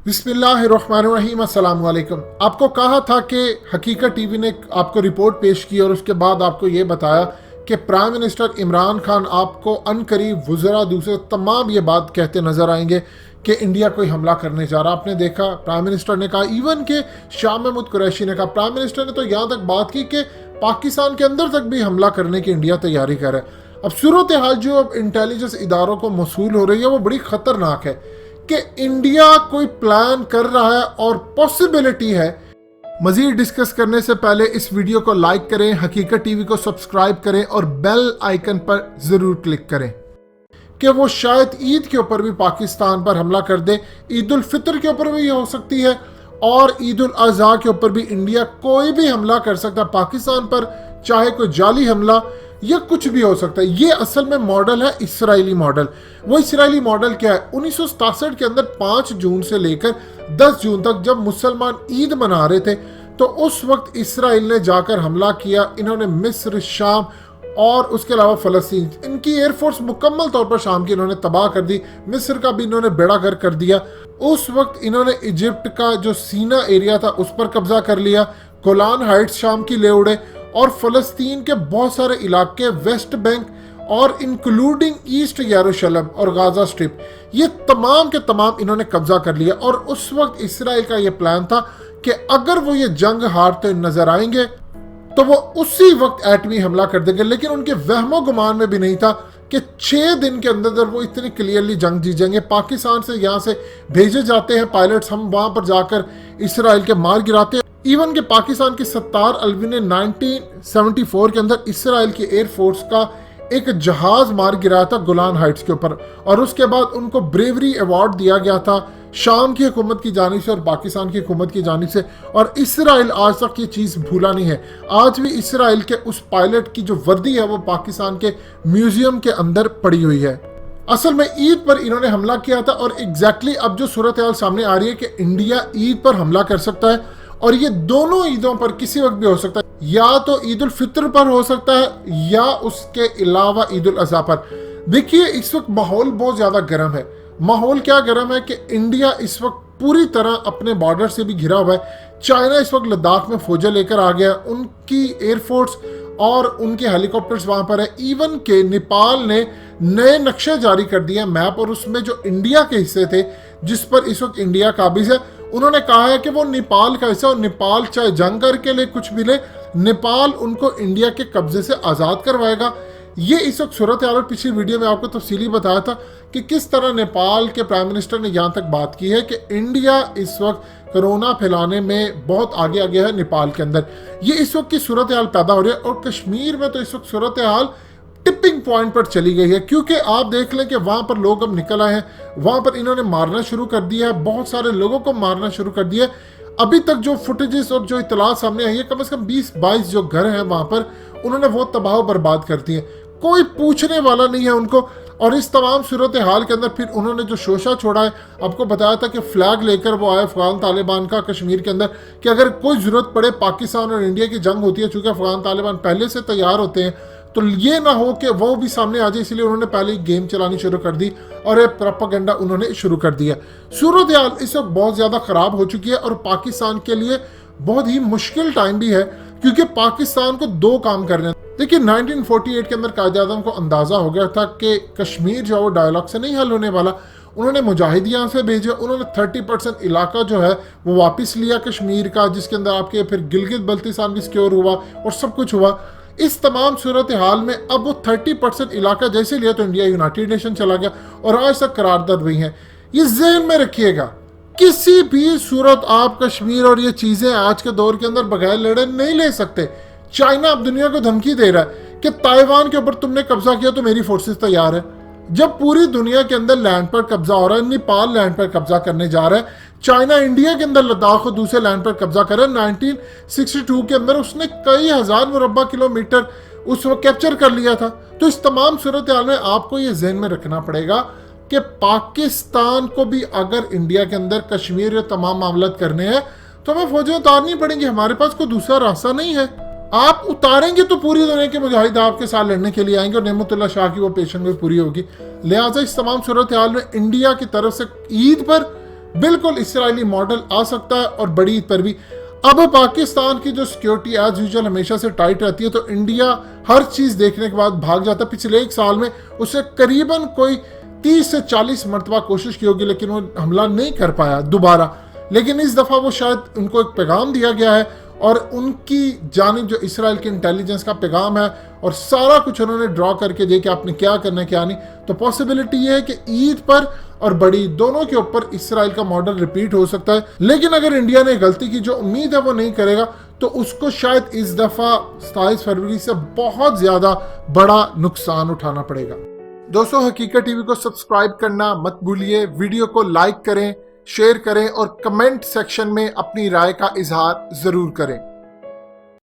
बिस्मिल्लाहिर्रहमानिर्रहीम, अस्सलाम वालेकुम। आपको कहा था कि हकीकत टीवी ने आपको रिपोर्ट पेश की और उसके बाद आपको ये बताया कि प्राइम मिनिस्टर इमरान खान आपको अनकरीब वज़रा दूसरे तमाम ये बात कहते नज़र आएंगे कि इंडिया कोई हमला करने जा रहा। आपने देखा प्राइम मिनिस्टर ने कहा, इवन के शाह महमूद कुरैशी ने कहा, प्राइम मिनिस्टर ने तो यहाँ तक बात की कि पाकिस्तान के अंदर तक भी हमला करने की इंडिया तैयारी कर रहा है। अब सूरत हाल जो अब इंटेलिजेंस इदारों को मौसूल हो रही है वो बड़ी ख़तरनाक है कि इंडिया कोई प्लान कर रहा है और पॉसिबिलिटी है। मजीद डिस्कस करने से पहले इस वीडियो को लाइक करें, हकीकत टीवी को सब्सक्राइब करें और बेल आइकन पर जरूर क्लिक करें कि वो शायद ईद के ऊपर भी पाकिस्तान पर हमला कर दे। ईद उल फितर के ऊपर भी ये हो सकती है और ईद उल अजहा के ऊपर भी इंडिया कोई भी हमला कर सकता है पाकिस्तान पर, चाहे कोई जाली हमला या कुछ भी हो सकता है। ये असल में मॉडल है इसराइली मॉडल। वो इसराइली मॉडल क्या है? 1967 के अंदर 5 जून से लेकर 10 जून तक जब मुसलमान ईद मना रहे थे तो उस वक्त इसराइल ने जाकर हमला किया। इन्होंने मिस्र, शाम और उसके अलावा फ़लस्तीन, इनकी एयरफोर्स मुकम्मल तौर पर शाम की इन्होंने तबाह कर दी। मिस्र का भी इन्होंने बेड़ा गर्क कर दिया। उस वक्त इन्होंने इजिप्ट का जो सीना एरिया था उस पर कब्जा कर लिया। गोलान हाइट्स शाम की ले उड़े और फ़लस्तीन के बहुत सारे इलाके, वेस्ट बैंक और इंक्लूडिंग ईस्ट यरूशलेम और गाजा स्ट्रिप, ये तमाम के तमाम इन्होंने कब्जा कर लिया। और उस वक्त इसराइल का ये प्लान था कि अगर वो ये जंग हारते नजर आएंगे तो वो उसी वक्त एटमी हमला कर देंगे। लेकिन उनके वहमो गुमान में भी नहीं था कि 6 दिन के अंदर वो इतनी क्लियरली जंग जीत जाएंगे। पाकिस्तान से यहाँ से भेजे जाते हैं पायलट्स, हम वहाँ पर जाकर इसराइल के मार गिराते हैं। इवन के पाकिस्तान के सत्तार अलवी ने 1974 के अंदर इसराइल की एयरफोर्स का एक जहाज मार गिराया था गोलान हाइट्स के ऊपर और उसके बाद उनको ब्रेवरी अवार्ड दिया गया था शाम की हुकूमत की जानिब से और पाकिस्तान की हुकूमत की जानिब से। और इसराइल आज तक ये चीज़ भूला नहीं है। आज भी इसराइल के उस पायलट की जो वर्दी है वो पाकिस्तान के म्यूजियम के अंदर पड़ी हुई है। असल में ईद पर इन्होंने हमला किया था और एग्जैक्टली अब जो सूरत हाल सामने आ रही है कि इंडिया ईद पर हमला कर सकता है और ये दोनों ईदों पर किसी वक्त भी हो सकता है। या तो ईद उल फितर पर हो सकता है या उसके अलावा ईद उल अज़हा पर। देखिए इस वक्त माहौल बहुत ज्यादा गर्म है। माहौल क्या गर्म है कि इंडिया इस वक्त पूरी तरह अपने बॉर्डर से भी घिरा हुआ है। चाइना इस वक्त लद्दाख में फौजें लेकर आ गया, उनकी एयरफोर्स और उनके हेलीकॉप्टर्स वहां पर है। इवन के नेपाल ने नए नक्शे जारी कर दिए मैप, और उसमें जो इंडिया के हिस्से थे जिस पर इस वक्त इंडिया काबिज है, उन्होंने कहा है कि वो नेपाल का हिस्सा, और नेपाल चाहे जंग करके ले कुछ भी ले, नेपाल उनको इंडिया के कब्जे से आज़ाद करवाएगा। ये इस वक्त सूरत हाल। पिछली वीडियो में आपको तफसीली बताया था कि किस तरह नेपाल के प्राइम मिनिस्टर ने यहाँ तक बात की है कि इंडिया इस वक्त कोरोना फैलाने में बहुत आगे आ गया है नेपाल के अंदर। ये इस वक्त की सूरत हाल पैदा हो रही है और कश्मीर में तो इस वक्त सूरत हाल टिपिंग पॉइंट पर चली गई है, क्योंकि आप देख लें कि वहां पर लोग अब निकल आए हैं। वहां पर इन्होंने मारना शुरू कर दिया है, बहुत सारे लोगों को मारना शुरू कर दिया है। अभी तक जो फुटेजेस और जो इतला सामने आई है, कम से कम 20-22 जो घर हैं वहां पर उन्होंने वो तबाह बर्बाद कर दिए। कोई पूछने वाला नहीं है उनको। और इस तमाम सूरत हाल के अंदर फिर उन्होंने जो शोशा छोड़ा है, आपको बताया था कि फ्लैग लेकर वो आए अफगान तालिबान का कश्मीर के अंदर कि अगर कोई ज़रूरत पड़े पाकिस्तान और इंडिया की जंग होती है, चूँकि अफगान तालिबान पहले से तैयार होते हैं, तो ये ना हो कि वो भी सामने आ जाए, इसलिए उन्होंने पहले ही गेम चलानी शुरू कर दी और एक प्रोपेगेंडा उन्होंने शुरू कर दिया। सूरत हाल इस वक्त बहुत ज़्यादा ख़राब हो चुकी है और पाकिस्तान के लिए बहुत ही मुश्किल टाइम भी है, क्योंकि पाकिस्तान को 2 काम करने हैं। देखिए 1948 के अंदर कायद आज़म को अंदाज़ा हो गया था कि कश्मीर जो है वो डायलॉग से नहीं हल होने वाला। उन्होंने मुजाहिद यहाँ से भेजे, उन्होंने 30% इलाका जो है वो वापस लिया कश्मीर का, जिसके अंदर आपके फिर गिलगित बल्तिस्तान भी सिक्योर हुआ और सब कुछ हुआ। इस तमाम सूरत हाल में अब वो 30% इलाका जैसे लिया तो इंडिया यूनाइटेड नेशन चला गया और आज तक करारदाद वही है। ये ज़हन में रखिएगा, किसी भी सूरत आप कश्मीर और ये चीज़ें आज के दौर के अंदर बगैर लड़े नहीं ले सकते। चाइना अब दुनिया को धमकी दे रहा है कि ताइवान के ऊपर तुमने कब्जा किया तो मेरी फोर्सेस तैयार है। जब पूरी दुनिया के अंदर लैंड पर कब्जा हो रहा है, नेपाल लैंड पर कब्जा करने जा रहा है, चाइना इंडिया के अंदर लद्दाख और दूसरे लैंड पर कब्जा कर रहा है। 1962 के अंदर उसने कई हजार मुरब्बा किलोमीटर उस वक्त कैप्चर कर लिया था। तो इस तमाम सूरत हाल में आपको ये जहन में रखना पड़ेगा कि पाकिस्तान को भी अगर इंडिया के अंदर कश्मीर या तमाम मामला करने हैं तो हमें फौजें उतारनी पड़ेंगी। हमारे पास कोई दूसरा रास्ता नहीं है। आप उतारेंगे तो पूरी दुनिया के मुजाहिद आपके साथ लड़ने के लिए आएंगे और नेमतुल्लाह शाह की वो पेशन भी पूरी होगी। लिहाजा इस तमाम सूरत हाल में इंडिया की तरफ से ईद पर बिल्कुल इसराइली मॉडल आ सकता है और बड़ी ईद पर भी। अब पाकिस्तान की जो सिक्योरिटी एज यूजुअल हमेशा से टाइट रहती है, तो इंडिया हर चीज देखने के बाद भाग जाता है। पिछले 1 साल में उसे करीबन कोई 30 से 40 मरतबा कोशिश की होगी, लेकिन वो हमला नहीं कर पाया दोबारा। लेकिन इस दफा वो शायद उनको एक पैगाम दिया गया है और उनकी जानिब जो इसराइल के इंटेलिजेंस का पैगाम है और सारा कुछ उन्होंने ड्रॉ करके दिया कि आपने क्या करना है क्या नहीं। तो पॉसिबिलिटी ये है कि ईद पर और बड़ी दोनों के ऊपर इसराइल का मॉडल रिपीट हो सकता है। लेकिन अगर इंडिया ने गलती की, जो उम्मीद है वो नहीं करेगा, तो उसको शायद इस दफा 27 फरवरी से बहुत ज्यादा बड़ा नुकसान उठाना पड़ेगा। दोस्तों, हकीकत टीवी को सब्सक्राइब करना मत भूलिए, वीडियो को लाइक करें, शेयर करें और कमेंट सेक्शन में अपनी राय का इजहार जरूर करें।